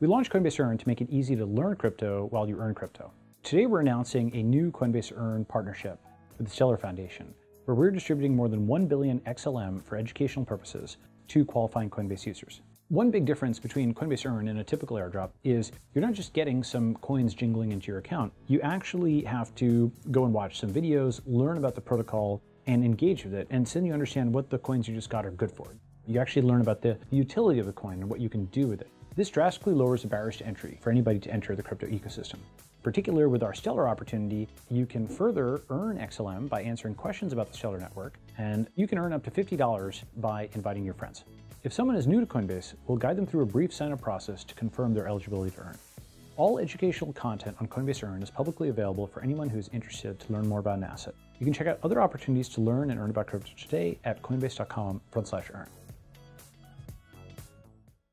We launched Coinbase Earn to make it easy to learn crypto while you earn crypto. Today we're announcing a new Coinbase Earn partnership with the Stellar Foundation, where we're distributing more than 1 billion XLM for educational purposes to qualifying Coinbase users. One big difference between Coinbase Earn and a typical airdrop is you're not just getting some coins jingling into your account. You actually have to go and watch some videos, learn about the protocol, and engage with it, and so then you understand what the coins you just got are good for. You actually learn about the utility of the coin and what you can do with it. This drastically lowers the barriers to entry for anybody to enter the crypto ecosystem. Particularly with our Stellar opportunity, you can further earn XLM by answering questions about the Stellar network, and you can earn up to $50 by inviting your friends. If someone is new to Coinbase, we'll guide them through a brief sign-up process to confirm their eligibility to earn. All educational content on Coinbase Earn is publicly available for anyone who is interested to learn more about an asset. You can check out other opportunities to learn and earn about crypto today at coinbase.com/earn.